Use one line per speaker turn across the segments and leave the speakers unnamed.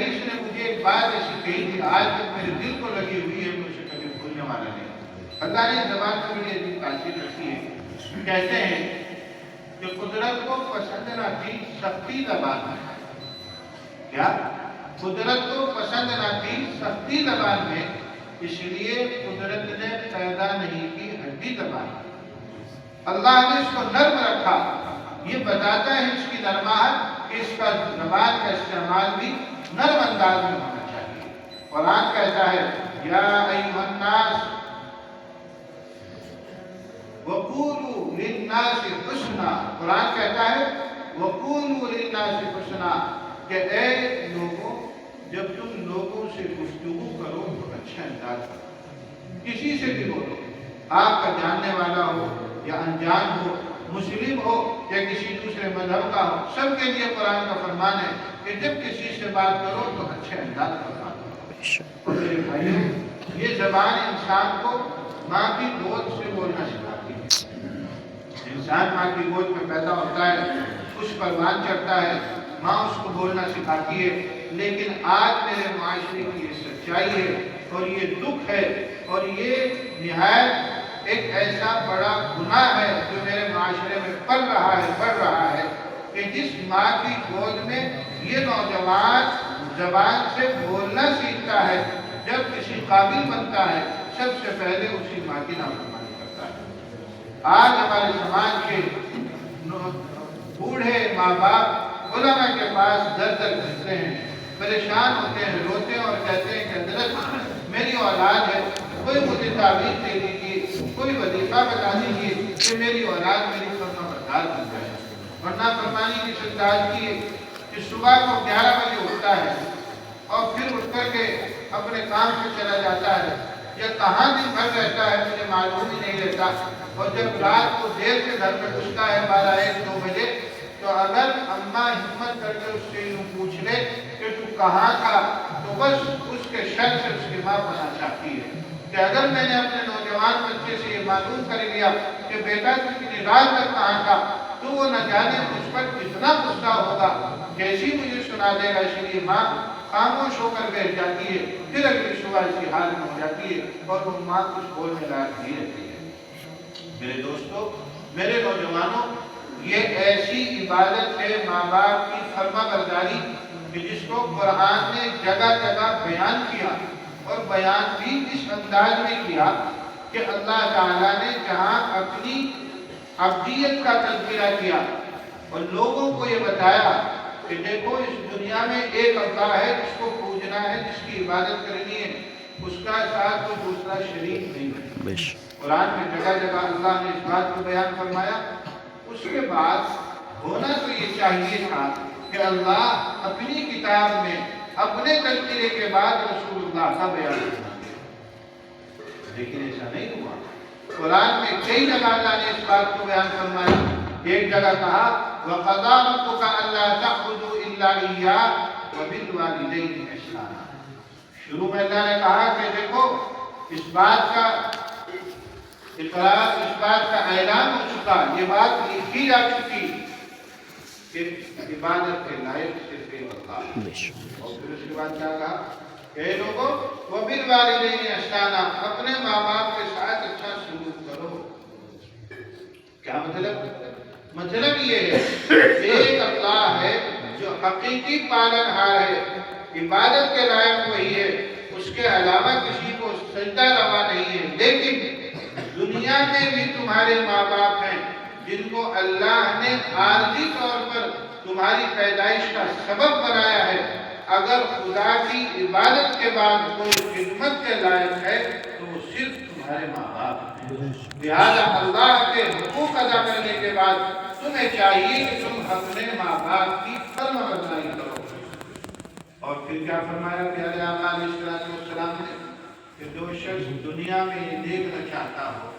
رئیس نے مجھے ایک بات ایسی کہی کہ آج تک میرے دل کو لگی ہوئی ہے، مجھے کبھی بھولنے والا نہیں۔ اللہ نے زبان کو بڑی عجیب تاثیر رکھی ہے۔ کہتے ہیں کہ قدرت کو پسند نہ تھی سختی زبان میں۔ کیا؟ قدرت کو پسند نہ تھی سختی زبان میں، اس لیے قدرت نے پیدا نہیں کی ہڈی زبان میں۔ اللہ نے اس کو نرم رکھا، یہ بتاتا ہے اس کی نرماہٹ کہ اس کا زبان کا استعمال بھی نرم انداز میں ہونا چاہیے۔ قرآن کہتا ہے یا ایھا الناس وقولوا للناس حسنا، قرآن کہتا ہے وقولوا للناس حسنا کہ اے لوگوں جب تم لوگوں سے گفتگو کرو تو اچھا انداز کرو، کسی سے بھی بولو، آپ کا جاننے والا ہو یا انجان ہو، مسلم ہو یا کسی دوسرے مذہب کا ہو، سب کے لیے قرآن کا فرمان ہے کہ جب کسی سے بات کرو تو اچھے انداز میں بات کرو۔ اور میرے بھائیوں، یہ زبان انسان کو ماں کی گود سے بولنا سکھاتی ہے۔ انسان ماں کی گود میں پیدا ہوتا ہے، اس پر پروان چڑھتا ہے، ماں اس کو بولنا سکھاتی ہے، لیکن آج میرے معاشرے کی یہ سچائی ہے اور یہ دکھ ہے اور یہ نہایت ایک ایسا بڑا گناہ ہے جو میرے معاشرے میں پل رہا ہے، بڑھ رہا ہے، کہ جس ماں کی گود میں یہ نوجوان زبان سے بولنا سیکھتا ہے، جب کسی قابل بنتا ہے سب سے پہلے اسی ماں کی نافرمانی کرتا ہے۔ آج ہمارے سماج کے بوڑھے ماں باپ علماء کے پاس در در گھستے ہیں، پریشان ہوتے ہیں، روتے ہیں اور کہتے ہیں کہ حضرت میری اولاد ہے، کوئی مجھے تعبیر دے دیجیے، کوئی وظیفہ بتا دیجیے کہ میری اولاد میری فرما بردار بن جائے۔ اور نافرمانی کی سزا کی کہ صبح کو 11 بجے اٹھتا ہے اور پھر اٹھ کر کے اپنے کام پہ چلا جاتا ہے، یا کہاں دن بھر رہتا ہے مجھے معلوم ہی نہیں رہتا، اور جب رات کو دیر سے گھر میں گھستا ہے 12-1-2 بجے، تو اگر اماں ہمت کر کے اس سے یوں پوچھ لے کہ تو کہاں کا، تو بس اس کے شر سے اس کی ماں بنا چاہتی ہے کہ اگر میں نے اپنے نوجوان بچے سے یہ معلوم کر لیا کہ بیٹا تو اتنی رات تک کہاں تھا، تو وہ نہ جانے مجھ پر کتنا غصہ ہوگا، کیسی مجھے سنا دے گا۔ اس لیے ماں خاموش ہو کر بیٹھ جاتی ہے، پھر اگلی صبح اسی حال میں ہو جاتی ہے اور وہ ماں کچھ بولنے لائق نہیں رہتی ہے۔ میرے دوستو، میرے نوجوانوں، یہ ایسی عبادت ہے ماں باپ کی فرما برداری کہ جس کو قرآن نے جگہ جگہ بیان کیا، اور بیان بھی اس انداز میں کیا کہ اللہ تعالیٰ نے جہاں اپنی عبدیت کا تذکرہ کیا اور لوگوں کو یہ بتایا کہ دیکھو اس دنیا میں ایک اللہ ہے جس کو پوجنا ہے، جس کی عبادت کرنی ہے، اس کا ساتھ کوئی دوسرا شریک نہیں ہے۔ قرآن میں جگہ جگہ اللہ نے اس بات کو بیان فرمایا۔ اس کے بعد ہونا تو یہ چاہیے تھا کہ اللہ اپنی کتاب میں اپنے تذکرے کے بعد رسول اللہ کا بیان کرنا، لیکن ایسا نہیں ہوا۔ قرآن میں کئی جگہ اللہ نے اس بات کو بیان فرمایا۔ ایک جگہ کہا وَقَضَىٰ رَبُّكَ أَلَّا تَعْبُدُوا إِلَّا إِيَّاهُ وَبِالْوَالِدَيْنِ إِحْسَانًا۔ شروع میں اللہ نے کہا کہ دیکھو اس بات کا اقرار، اس بات کا اعلان ہو چکا، یہ بات لکھی جا چکی کہ عبادت کے لائق صرف اللہ۔ اور پھر اس کے بعد کیا کہا کہ اے لوگوں وَبِالْوَالِدَيْنِ إِحْسَانًا، اپنے ماں باپ کے ساتھ اچھا سلوک کرو۔ کیا مطلب یہ ہے ایک اللہ ہے جو حقیقی پالنہار ہے، عبادت کے لائق وہی ہے، اس کے علاوہ کسی کو سجدہ روا نہیں ہے۔ لیکن دنیا میں بھی تمہارے ماں باپ ہیں جن کو اللہ نے عارضی طور پر تمہاری پیدائش کا سبب بنایا ہے، اگر خدا کی عبادت کے بعد کوئی خدمت کے لائق ہے تو وہ صرف تمہارے ماں باپ ہیں۔ لہذا اللہ کے حقوق ادا کرنے کے بعد تمہیں چاہیے کہ تم اپنے ماں باپ کی فرما برداری کرو۔ اور پھر کیا فرمایا پیارے آقا علیہ السلام نے کہ جو شخص دنیا میں یہ دیکھنا چاہتا ہو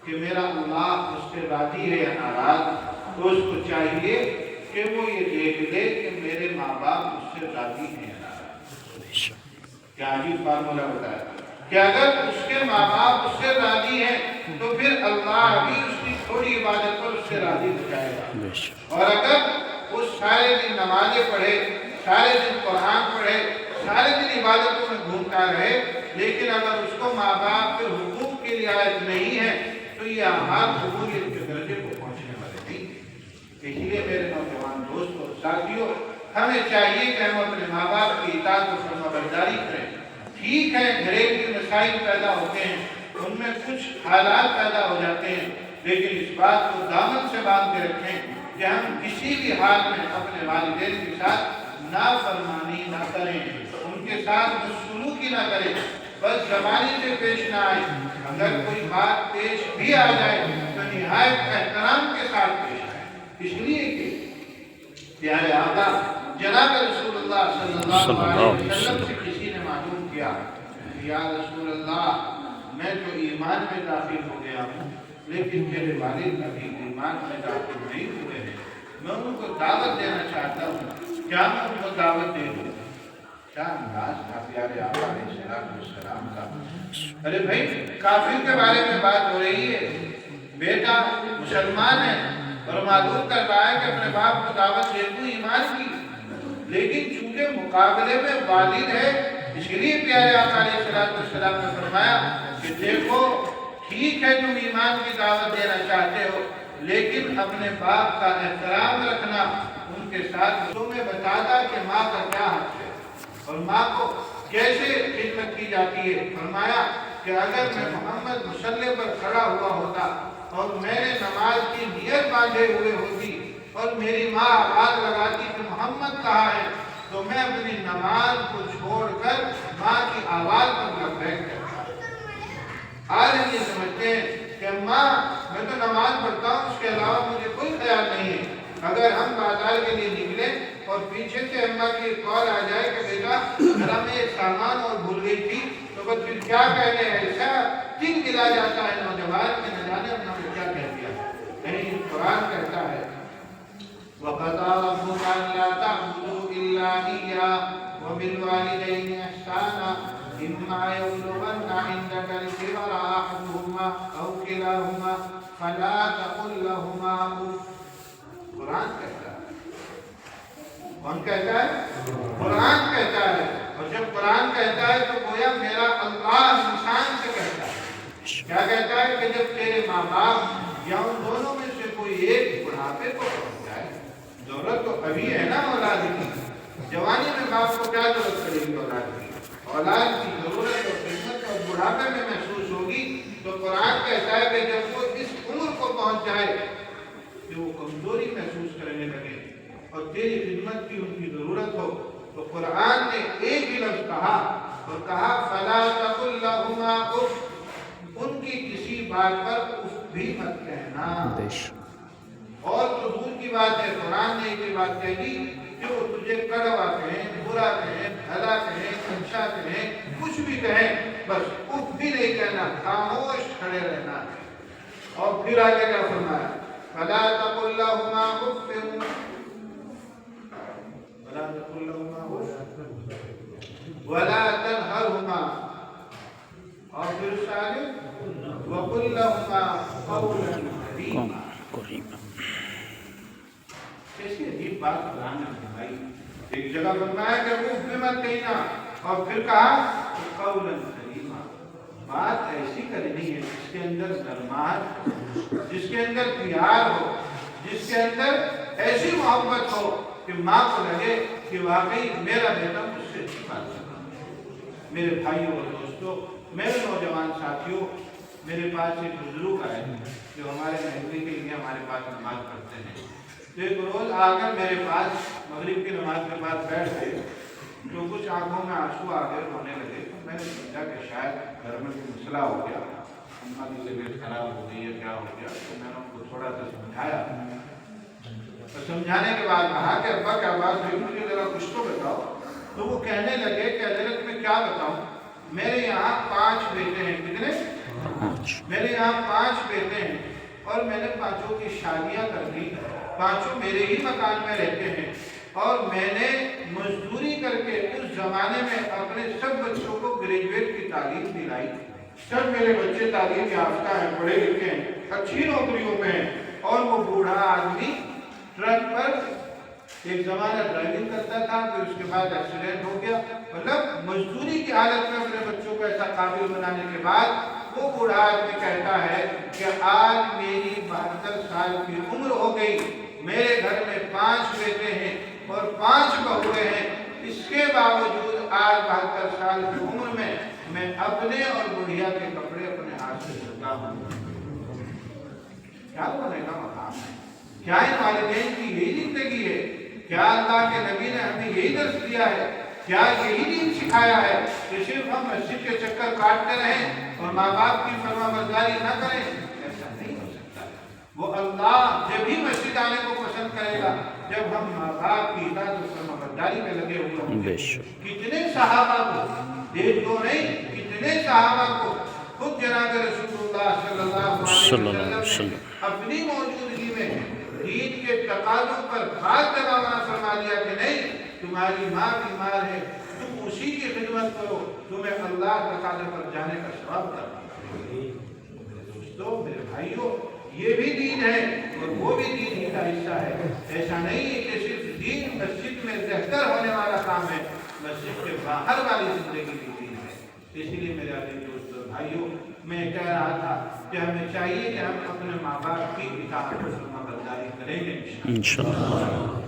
کہ میرا اللہ اس سے راضی ہے یا ناراض، تو اس کو چاہیے کہ وہ یہ دیکھ لے کہ میرے ماں باپ اس سے راضی ہیں یا ناراض۔ کیا عجیب فارمولہ بتایا کہ اگر اس کے ماں باپ اس سے راضی ہیں تو پھر اللہ بھی اس کی تھوڑی عبادت پر اس سے راضی ہو جائے گا۔ اور اگر وہ سارے دن نمازیں پڑھے، سارے دن قرآن پڑھے، سارے دن عبادتوں میں گھومتا رہے، لیکن اگر اس کو ماں باپ کے حقوق کی رعایت نہیں ہے تو یہ اعمال قبولیت کے درجے کو پہنچنے والے نہیں ہیں۔ اس لیے میرے نوجوان دوستوں اور ساتھیوں، ہمیں چاہیے کہ ہم اپنے ماں باپ کی اطاعت و فرمانبرداری کریں۔ ٹھیک ہے گھریلو مسائل پیدا ہوتے ہیں، ان میں کچھ حالات پیدا ہو جاتے ہیں، لیکن اس بات کو دامن سے باندھ کے رکھیں کہ ہم کسی بھی حال میں اپنے والدین کے ساتھ نافرمانی نہ کریں، ان کے ساتھ بدسلوکی نہ کریں، بس زبانی سے پیش نہ آئے۔ اگر کوئی بات پیش بھی آ جائے تو نہایت احترام کے ساتھ پیش آئے، اس لیے کہ پیارے آقا جناب رسول اللہ صلی اللہ علیہ وسلم سے کسی نے معلوم کیا، یا رسول اللہ میں تو ایمان میں داخل ہو گیا ہوں، لیکن میرے والد ابھی ایمان میں داخل نہیں ہوئے ہیں، میں ان کو دعوت دینا چاہتا ہوں، کیا میں ان کو دعوت دے دوں؟ کیا انداز تھا پیارے آقا علیہ السلام کا۔ ارے بھائی کافر کے بارے میں بات ہو رہی ہے، بیٹا مسلمان ہے اور معلوم کر رہا ہے کہ اپنے باپ کو دعوت دے دوں ایمان کی، لیکن چونکہ مقابلے میں والد ہے، اس لیے پیارے آقا علیہ السلام نے فرمایا کہ دیکھو ٹھیک ہے تم ایمان کی دعوت دینا چاہتے ہو، لیکن اپنے باپ کا احترام رکھنا، ان کے ساتھ تمہیں بتاتا کہ ماں کا کیا حق ہے اور ماں کو کیسے خدمت کی جاتی ہے۔ فرمایا کہ اگر میں محمد مصلی پر کھڑا ہوا ہوتا اور میں نے نماز کی نیت باندھے ہوئے ہوتی اور میری ماں آواز لگاتی کہ محمد کہاں ہے، تو میں اپنی نماز کو چھوڑ کر ماں کی آواز پر لبیک کرتا۔ آج ہم یہ سمجھتے ہیں کہ ماں میں تو نماز پڑھتا ہوں، اس کے علاوہ مجھے کوئی خیال نہیں ہے۔ اگر ہم بازار کے لیے نکلے اور پیچھے سے اماں کی کال آ جائے کہ بیٹا ذرا میں سامان اور بھول گئی تھی، تو بس پھر کیا کہنے ایسا دل گلا جاتا ہے نوجوان کہ نہ جانے اپنا کو کیا کہہ دیا۔ نہیں، قرآن کہتا ہے وَقَضَىٰ رَبُّكَ أَلَّا تَعْبُدُوا إِلَّا إِيَّاهُ وَبِالْوَالِدَيْنِ إِحْسَانًا إِمَّا يَبْلُغَنَّ عِندَكَ الْكِبَرَ أَحَدُهُمَا أَوْ كِلَاهُمَا فَلَا تَقُل لَّهُمَا أُفٍّ۔ قرآن کہتا ہے، کون کہتا ہے؟ قرآن کہتا ہے، اور جب قرآن کہتا ہے تو گویا میرا اللہ انسان سے کہتا ہے۔ کیا کہتا ہے کہ جب تیرے ماں باپ یا ان دونوں میں سے کوئی ایک بڑھاپے کو پہنچ جائے، ضرورت تو ابھی ہے نا اولاد کی، جوانی میں باپ کو کیا ضرورت پڑے گی اولاد کی؟ اولاد کی ضرورت اور خدمت اور بڑھاپے میں محسوس ہوگی، تو قرآن کہتا ہے کہ جب وہ اس عمر کو پہنچ جائے کہ وہ کمزوری محسوس کرنے لگے اور تیری خدمت کی ان کی ضرورت ہو، تو قرآن نے ایک ہی لفظ کہا اور کہا فَلَا تَقُل لَّهُمَا أُفٍّ، ان کی کسی بات پر اف بھی مت کہنا۔ اور تو دور کی بات ہے، قرآن نے ایک بات کہہ دی کہ وہ تجھے کڑوا کہیں، برا کہیں، بھلا کہیں، اچھا کہیں، کچھ بھی کہیں، بس اف بھی نہیں کہنا، خاموش کھڑے رہنا ہے۔ اور پھر آگے کیا فرمایا؟ فَلَا تَقُل لَّهُمَا أُفٍّ وَلَا تَنْهَرْهُمَا، اور پھر اس سے آگے وَقُل لَّهُمَا قَوْلًا كَرِيمًا۔ کیسی عجیب بات قرآن نے فرمائی۔ ایک جگہ فرمایا کہ اف بھی مت کہنا، اور پھر کہا قَوْلًا كَرِيمًا، بات ایسی کرنی ہے جس کے اندر نرمات ہو، جس کے اندر پیار ہو، جس کے اندر ایسی محبت ہو کہ ماں کو لگے کہ واقعی میرا بیٹا مجھ سے اچھی بات کرتا ہے۔ میرے بھائیوں اور دوستوں، میرے نوجوان ساتھیوں، میرے پاس ایک بزرگ آئے جو ہمارے محلے کے لیے ہمارے پاس نماز پڑھتے ہیں۔ تو ایک روز آ کر میرے پاس مغرب کی نماز کے بعد بیٹھ گئے، تو کچھ آنکھوں میں آنسو آ گئے، رونے لگے۔ تو میں نے سمجھا کہ شاید گھر میں کوئی مسئلہ ہو گیا، اماں کی طبیعت خراب ہو گئی ہے، کیا ہو گیا۔ تو میں نے ان کو تھوڑا سا سمجھایا، تو سمجھانے کے بعد کہا کہ ابا کیا بات ہوئی، مجھے ذرا کچھ تو بتاؤ۔ تو وہ کہنے لگے کہ حضرت میں کیا بتاؤں، میرے یہاں 5 بیٹے ہیں۔ کتنے؟ میرے یہاں 5 بیٹے ہیں، اور میں نے 5 کی شادیاں کر دی، 5 میرے ہی مکان میں رہتے ہیں، اور میں نے مزدوری کر کے اس زمانے میں اپنے سب بچوں کو گریجویٹ کی تعلیم دلائی۔ سب میرے بچے تعلیم یافتہ ہیں، پڑھے لکھے ہیں، اچھی نوکریوں میں ہیں، اور وہ بوڑھا آدمی ٹرک پر ایک زمانہ ڈرائیونگ کرتا تھا، پھر اس کے بعد ایکسیڈنٹ ہو گیا، مطلب مزدوری کی حالت میں اپنے بچوں کو ایسا قابل بنانے کے بعد وہ بوڑھا آدمی کہتا ہے کہ آج میری 72 سال کی عمر ہو گئی، میرے گھر میں 5 بیٹے ہیں اور 5 بہویں ہیں، اس کے باوجود آج 72 سال کی عمر میں اپنے اور بڑھیا کے کپڑے اپنے ہاتھ سے دھوتا ہوں۔ کیا بولے گا مقام ہے؟ کیا ان والدین کی یہی زندگی ہے؟ کیا اللہ کے نبی نے ہمیں یہی درس دیا ہے؟ کیا یہی دین سکھایا ہے کہ صرف ہم مسجد کے چکر کاٹتے رہیں اور ماں باپ کی فرما برداری نہ کریں؟ ایسا نہیں ہو سکتا۔ وہ اللہ جب ہی مسجد آنے کو پسند کرے گا جب ہم ماں باپ کی اطاعت و فرما برداری میں لگے ہوئے ہوں گے۔ کتنے صحابہ کو، ایک دو نہیں، کتنے صحابہ کو خود جناب رسول اللہ صلی اللہ علیہ وسلم نے اپنی موجودگی میں دین کے تقاضوں پر خاص دبانا فرما دیا کہ نہیں، تمہاری ماں بیمار ہے، تم اسی کی خدمت کرو، تمہیں اللہ تقاضے پر جانے کا ثواب کرنا۔ دوستو، میرے بھائیو، یہ بھی دین ہے اور وہ بھی دین ہی کا حصہ ہے۔ ایسا نہیں ہے کہ صرف دین مسجد میں بہتر ہونے والا کام ہے، مسجد کے باہر والی زندگی بھی دین ہے۔ اس لیے میرے عزیز دوستو بھائیو، میں کہہ رہا تھا کہ ہمیں چاہیے کہ ہم اپنے ماں باپ کی اطاعت و فرما برداری کریں گے انشاءاللہ۔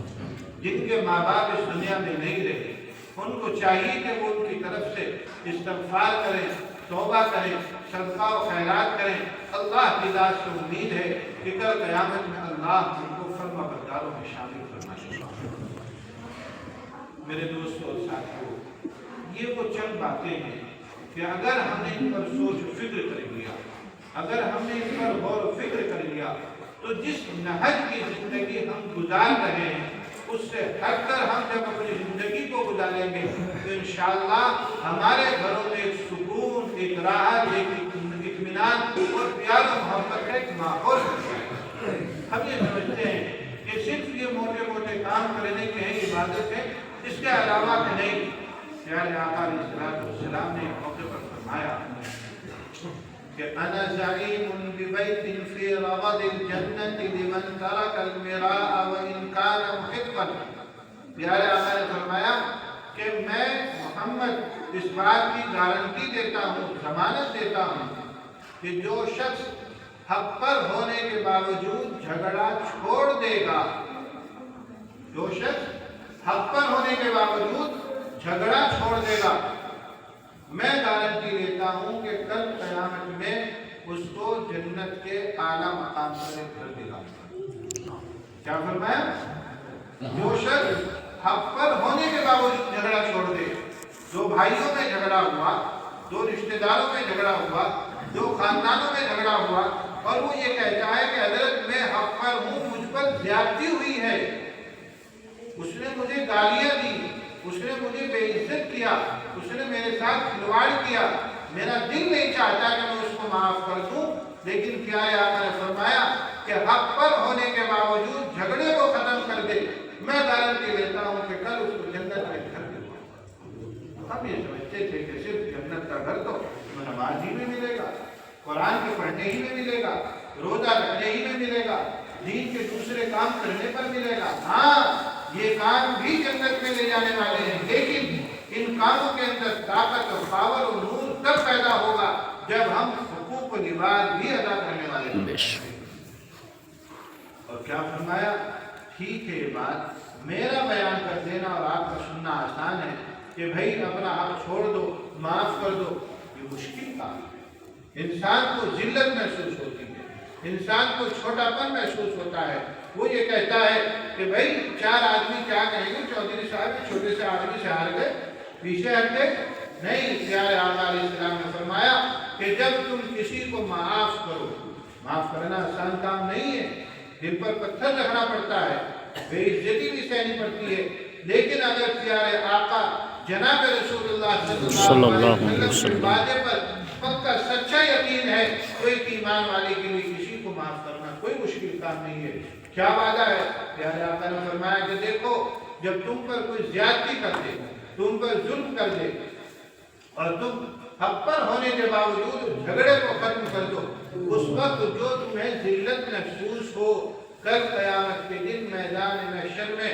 جن کے ماں باپ اس دنیا میں نہیں رہے، ان کو چاہیے کہ وہ ان کی طرف سے استغفار کریں، توبہ کریں، صدقہ و خیرات کریں۔ اللہ کی ذات سے امید ہے کہ کل قیامت میں اللہ ان کو فرما برداروں میں شامل کرنا چاہیے۔ میرے دوستوں اور ساتھیوں، یہ وہ چند باتیں ہیں کہ اگر ہم نے ان پر سوچ و فکر کر لیا، اگر ہم نے ان پر غور و فکر کر لیا، تو جس نہج کی زندگی ہم گزار رہے ہیں اس سے ہٹ کر ہم جب اپنی زندگی کو گزاریں گے تو انشاءاللہ ہمارے گھروں میں ایک سکون، ایک راحت، ایک اطمینان اور پیار و محبت کا ایک ماحول ہے۔ ہم یہ سمجھتے ہیں کہ صرف یہ موٹے موٹے کام کرنے کے ہیں، عبادت ہے، اس کے علاوہ کہ نہیں۔ پیارے آقا علیہ السلام نے موقع پر فرمایا کہ انا زعیم ببیت فی رغد الجنت لمن ترک المراء وان کان محقا۔ پیارے آقا نے فرمایا کہ میں محمد اس بات کی گارنٹی دیتا ہوں، ضمانت دیتا ہوں کہ جو شخص حق پر ہونے کے باوجود جھگڑا چھوڑ دے گا، جو شخص حق پر ہونے کے باوجود جھگڑا چھوڑ دے گا، میں گارنٹی دیتا ہوں کہ کل قیامت میں اس کو جنت کے اعلیٰ مقام پر ایک گھر دے گا۔ کیا فرمایا؟ جو شخص حق پر ہونے کے باوجود جھگڑا چھوڑ دے، دو بھائیوں میں جھگڑا ہوا، دو رشتہ داروں میں جھگڑا ہوا، دو خاندانوں میں جھگڑا ہوا، اور وہ یہ کہتا ہے کہ حضرت میں حق پر ہوں، مجھ پر زیادتی ہوئی ہے، اس نے مجھے گالیاں دی، اس نے مجھے بے عزت کیا، اس نے میرے ساتھ کھلواڑ کیا، میرا دل نہیں چاہتا کہ میں اس کو معاف کر دوں، لیکن پیارے آقا نے فرمایا کہ حق پر ہونے کے باوجود جھگڑے کو ختم کر دے، میں گارنٹی لیتا ہوں کہ کل اس کو جنت میں گھر دے گا۔ ہم یہ سمجھتے تھے کہ صرف جنت کا گھر تو نماز ہی میں ملے گا، قرآن کے پڑھنے ہی میں ملے گا، روزہ رکھنے ہی میں ملے گا، دین کے دوسرے کام کرنے پر ملے گا۔ ہاں، یہ کام بھی جنت میں لے جانے والے ہیں، لیکن ان کاموں کے اندر طاقت اور پاور اور نور تب پیدا ہوگا جب ہم حقوق و لباس بھی ادا کرنے والے ہیں۔ اور کیا فرمایا؟ ٹھیک ہے، یہ بات میرا بیان کر دینا اور آپ کا سننا آسان ہے کہ بھائی اپنا حق چھوڑ دو، معاف کر دو، یہ مشکل کام ہے۔ انسان کو ذلت محسوس ہوتی ہے، انسان کو چھوٹا پن محسوس ہوتا ہے، وہ یہ کہتا ہے کہ بھائی 4 آدمی کیا کہیں گے، چودھری صاحب چھوٹے سے آدمی سے ہار گئے، پیچھے ہٹ گئے۔ نہیں، پیارے آقا علیہ السلام نے فرمایا کہ جب تم کسی کو معاف کرو، معاف کرنا آسان کام نہیں ہے، دل پر پتھر رکھنا پڑتا ہے، بے عزتی بھی سہنی پڑتی ہے، لیکن اگر پیارے آقا جناب رسول اللہ صلی اللہ علیہ وسلم کے وعدے پر پکا سچا یقین ہے تو ایک ایمان والے کے لیے کسی کو معاف کرنا کوئی مشکل کام نہیں ہے۔ کیا وعدہ ہے؟ پیارے آقا نے فرمایا کہ دیکھو، جب تم پر کوئی زیادتی کر دے، تم پر ظلم کر دے اور تم حق پر ہونے کے باوجود جھگڑے کو ختم کر دو، اس وقت جو تمہیں ذلت محسوس ہو، کل قیامت کے دن میدان محشر میں